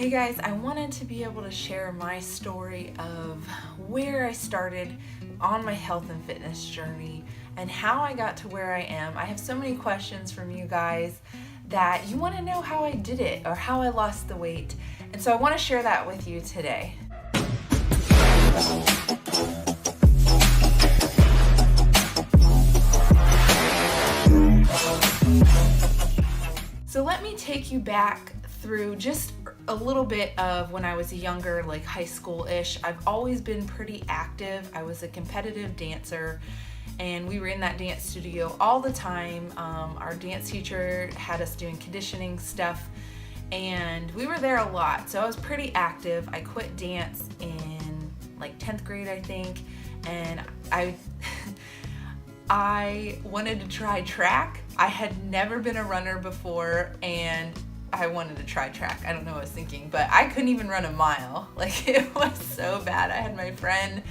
Hey guys, I wanted to be able to share my story of where I started on my health and fitness journey and how I got to where I am. I have so many questions from you guys that you want to know how I did it or how I lost the weight. And so I want to share that with you today. So let me take you back through just a little bit of when I was younger, like high school-ish. I've always been pretty active. I was a competitive dancer and we were in that dance studio all the time. Our dance teacher had us doing conditioning stuff and we were there a lot. So I was pretty active. I quit dance in like 10th grade, I think, and I wanted to try track. I had never been a runner before and I wanted to try track. I don't know what I was thinking, but I couldn't even run a mile. Like, it was so bad. I had my friend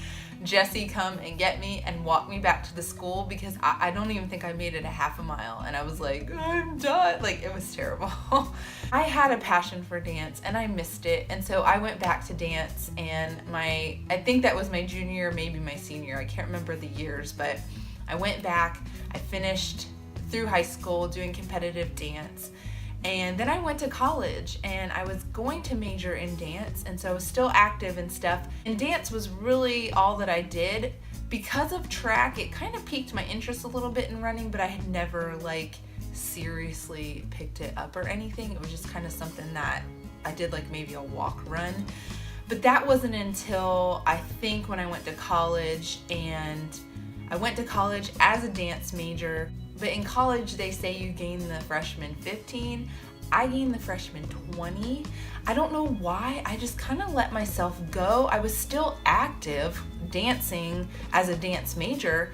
Jesse come and get me and walk me back to the school because I don't even think I made it a half a mile. And I was like, I'm done. Like, it was terrible. I had a passion for dance and I missed it. And so I went back to dance and I think that was my junior year, maybe my senior. I can't remember the years, but I went back. I finished through high school doing competitive dance. And then I went to college and I was going to major in dance, and so I was still active and stuff. And dance was really all that I did. Because of track, it kind of piqued my interest a little bit in running, but I had never like seriously picked it up or anything. It was just kind of something that I did, like maybe a walk run. But that wasn't until I think when I went to college, and I went to college as a dance major. But in college, they say you gain the freshman 15. I gained the freshman 20. I don't know why. I just kind of let myself go. I was still active dancing as a dance major,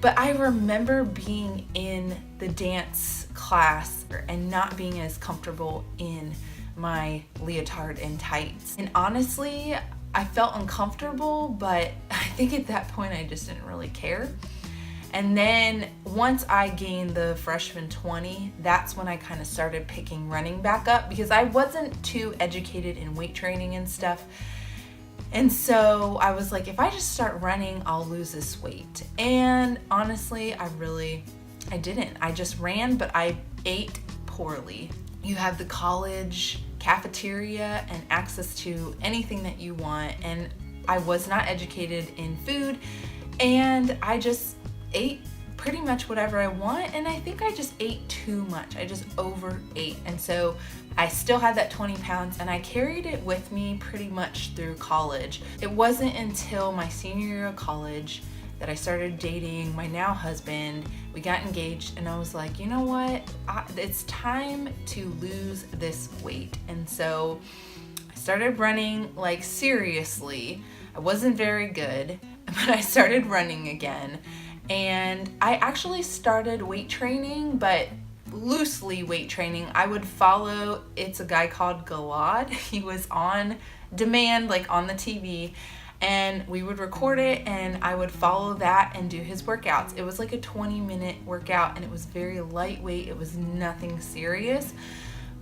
but I remember being in the dance class and not being as comfortable in my leotard and tights. And honestly, I felt uncomfortable, but I think at that point I just didn't really care. And then once I gained the freshman 20, that's when I kind of started picking running back up because I wasn't too educated in weight training and stuff. And so I was like, if I just start running, I'll lose this weight. And honestly, I didn't. I just ran, but I ate poorly. You have the college cafeteria and access to anything that you want. And I was not educated in food, and I just ate pretty much whatever I want, and I think I just ate too much. I just overate, and so I still had that 20 pounds and I carried it with me pretty much through college. It wasn't until my senior year of college that I started dating my now husband. We got engaged and I was like, you know what? It's time to lose this weight. And so I started running, like seriously. I wasn't very good, but I started running again. And I actually started weight training, but loosely weight training. I would follow, it's a guy called Gilad. He was on demand, like on the TV, and we would record it and I would follow that and do his workouts. It was like a 20-minute workout and it was very lightweight. It was nothing serious,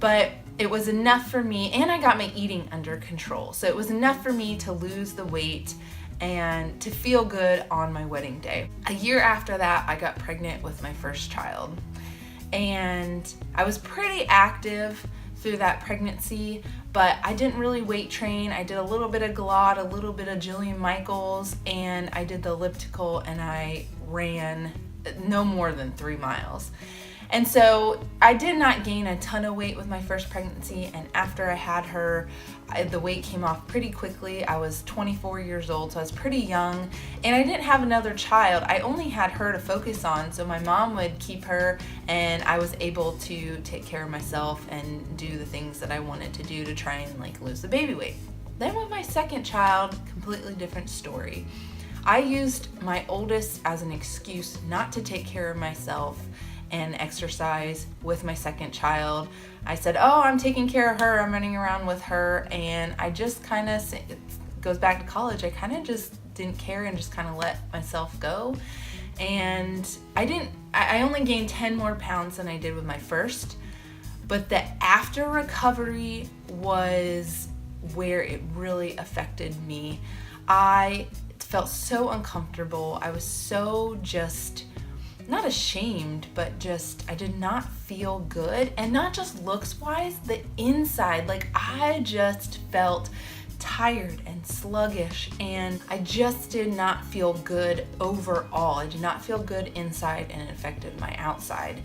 but it was enough for me, and I got my eating under control. So it was enough for me to lose the weight and to feel good on my wedding day. A year after that, I got pregnant with my first child. And I was pretty active through that pregnancy, but I didn't really weight train. I did a little bit of Gilad, a little bit of Jillian Michaels, and I did the elliptical, and I ran no more than 3 miles. And so I did not gain a ton of weight with my first pregnancy, and after I had her, the weight came off pretty quickly. I was 24 years old, so I was pretty young, and I didn't have another child. I only had her to focus on, so my mom would keep her, and I was able to take care of myself and do the things that I wanted to do to try and like lose the baby weight. Then with my second child, completely different story. I used my oldest as an excuse not to take care of myself and exercise with my second child. I said, oh, I'm taking care of her, I'm running around with her, and I just kind of, it goes back to college, I kind of just didn't care and just kind of let myself go. And I only gained 10 more pounds than I did with my first, But the after recovery was where it really affected me. I felt so uncomfortable. I was so just not ashamed, but just I did not feel good. And not just looks wise, the inside, like I just felt tired and sluggish, and I just did not feel good overall. I did not feel good inside, and it affected my outside.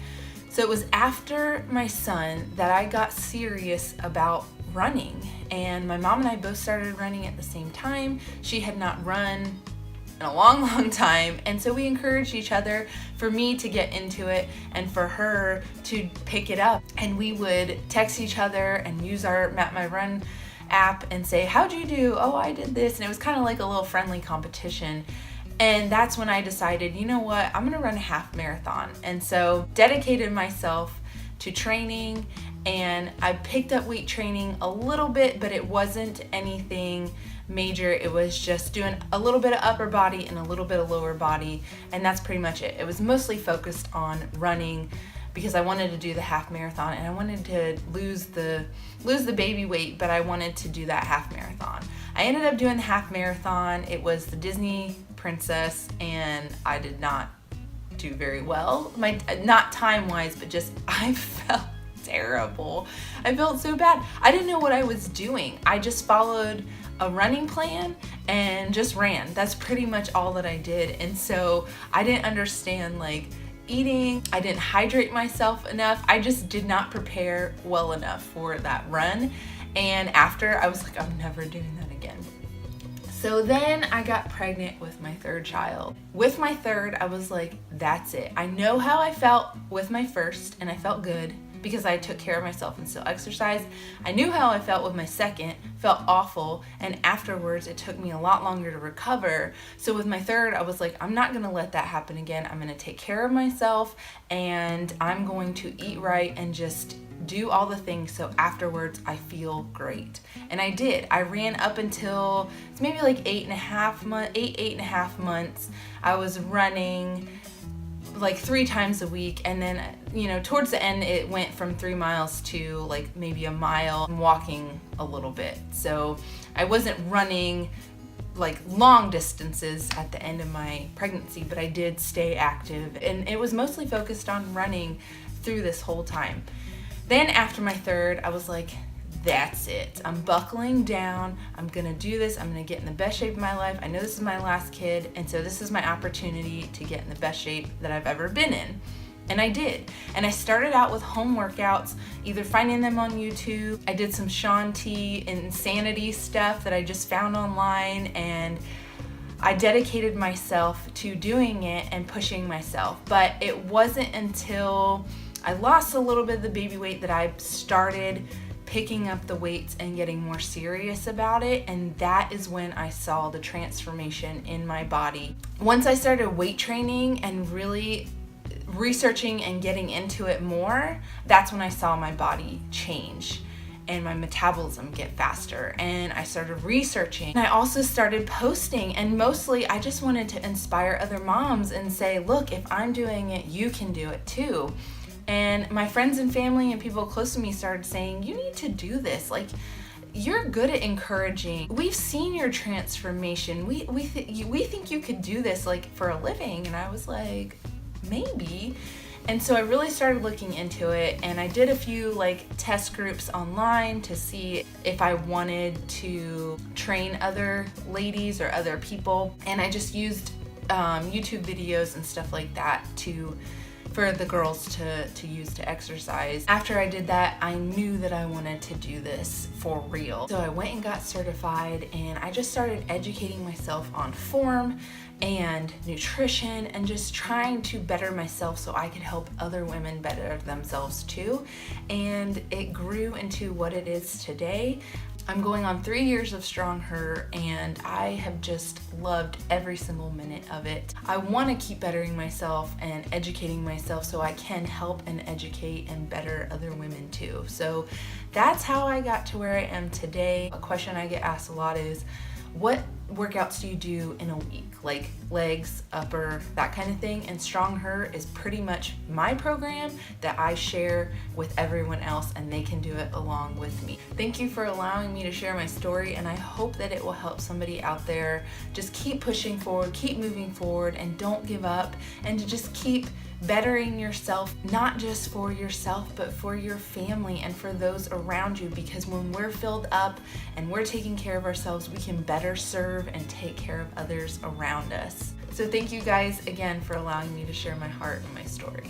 So it was after my son that I got serious about running, and my mom and I both started running at the same time. She had not run in a long time, and so we encouraged each other, for me to get into it and for her to pick it up. And we would text each other and use our Map My Run app and say, how'd you do? Oh, I did this. And it was kind of like a little friendly competition. And that's when I decided, you know what, I'm gonna run a half marathon. And so dedicated myself to training, and I picked up weight training a little bit, but it wasn't anything major. It was just doing a little bit of upper body and a little bit of lower body, and that's pretty much it. It was mostly focused on running because I wanted to do the half marathon, and I wanted to lose the baby weight, but I wanted to do that half marathon. I ended up doing the half marathon. It was the Disney Princess, and I did not do very well. Not time-wise, but just I felt terrible. I felt so bad. I didn't know what I was doing. I just followed a running plan and just ran. That's pretty much all that I did. And so I didn't understand like eating. I didn't hydrate myself enough. I just did not prepare well enough for that run. And after, I was like, I'm never doing that again. So then I got pregnant with my third child. With my third, I was like, that's it. I know how I felt with my first, and I felt good because I took care of myself and still exercised. I knew how I felt with my second, felt awful, and afterwards it took me a lot longer to recover. So with my third, I was like, I'm not gonna let that happen again. I'm gonna take care of myself, and I'm going to eat right and just do all the things so afterwards I feel great. And I did. I ran up until it's maybe like 8.5 months. I was running like 3 times a week, and then towards the end it went from 3 miles to like maybe a mile, and walking a little bit. So I wasn't running like long distances at the end of my pregnancy, but I did stay active, and it was mostly focused on running through this whole time. Then after my third, I was like, that's it. I'm buckling down. I'm gonna do this. I'm gonna get in the best shape of my life. I know this is my last kid, and so this is my opportunity to get in the best shape that I've ever been in. And I did. And I started out with home workouts, either finding them on YouTube. I did some Shaun T insanity stuff that I just found online, and I dedicated myself to doing it and pushing myself. But it wasn't until I lost a little bit of the baby weight that I started picking up the weights and getting more serious about it, and that is when I saw the transformation in my body. Once I started weight training and really researching and getting into it more, that's when I saw my body change and my metabolism get faster, and I started researching. And I also started posting, and mostly I just wanted to inspire other moms and say, look, if I'm doing it, you can do it too. And my friends and family and people close to me started saying, you need to do this. Like, you're good at encouraging. We've seen your transformation. We think you could do this like for a living. And I was like, maybe. And so I really started looking into it, and I did a few like test groups online to see if I wanted to train other ladies or other people. And I just used YouTube videos and stuff like that for the girls to use to exercise. After I did that, I knew that I wanted to do this for real. So I went and got certified, and I just started educating myself on form and nutrition and just trying to better myself so I could help other women better themselves too. And it grew into what it is today. I'm going on 3 years of Strong Her, and I have just loved every single minute of it. I want to keep bettering myself and educating myself so I can help and educate and better other women too. So that's how I got to where I am today. A question I get asked a lot is, what workouts do you do in a week, like legs, upper, that kind of thing. And Strong Her is pretty much my program that I share with everyone else, and they can do it along with me. Thank you for allowing me to share my story, and I hope that it will help somebody out there. Just keep pushing forward, keep moving forward, and don't give up, and to just keep bettering yourself, not just for yourself, but for your family and for those around you, because when we're filled up and we're taking care of ourselves, we can better serve and take care of others around us. So thank you guys again for allowing me to share my heart and my story.